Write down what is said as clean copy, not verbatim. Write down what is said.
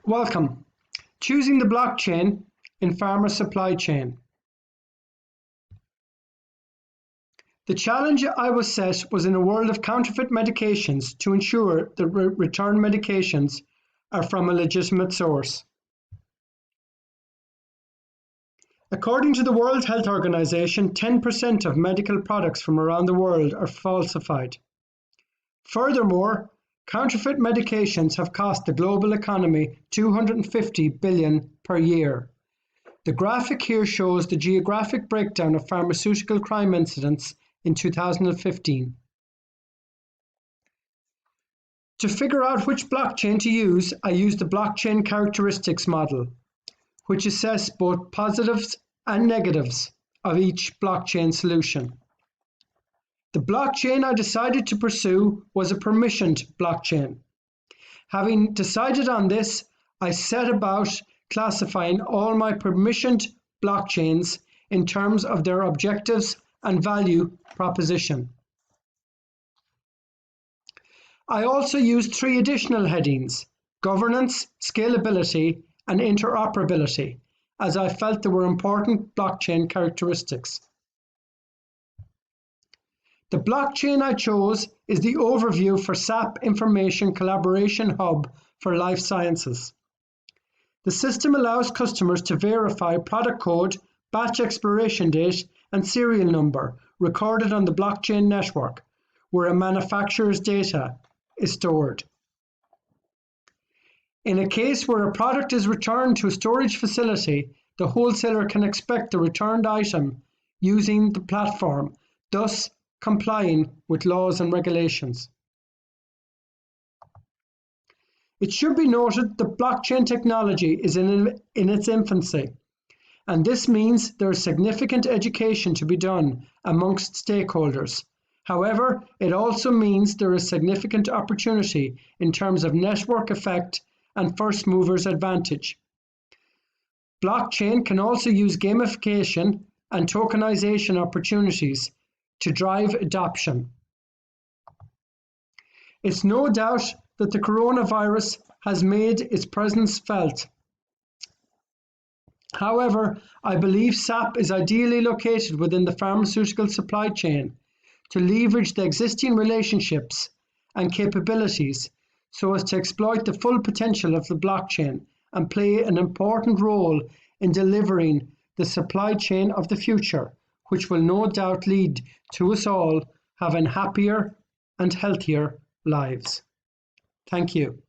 Welcome. Choosing the blockchain in pharma supply chain. The challenge I was set was in a world of counterfeit medications to ensure that return medications are from a legitimate source. According to the World Health Organization, 10% of medical products from around the world are falsified. Furthermore, counterfeit medications have cost the global economy $250 billion per year. The graphic here shows the geographic breakdown of pharmaceutical crime incidents in 2015. To figure out which blockchain to use, I used the blockchain characteristics model, which assess both positives and negatives of each blockchain solution. The blockchain I decided to pursue was a permissioned blockchain. Having decided on this, I set about classifying all my permissioned blockchains in terms of their objectives and value proposition. I also used 3 additional headings: governance, scalability, and interoperability, as I felt they were important blockchain characteristics. The blockchain I chose is the overview for SAP Information Collaboration Hub for Life Sciences. The system allows customers to verify product code, batch expiration date, and serial number recorded on the blockchain network, where a manufacturer's data is stored. In a case where a product is returned to a storage facility, the wholesaler can inspect the returned item using the platform, thus complying with laws and regulations. It should be noted that blockchain technology is in its infancy, and this means there is significant education to be done amongst stakeholders. However, it also means there is significant opportunity in terms of network effect and first movers advantage. Blockchain can also use gamification and tokenization opportunities to drive adoption. It's no doubt that the coronavirus has made its presence felt. However, I believe SAP is ideally located within the pharmaceutical supply chain to leverage the existing relationships and capabilities so as to exploit the full potential of the blockchain and play an important role in delivering the supply chain of the future, which will no doubt lead to us all having happier and healthier lives. Thank you.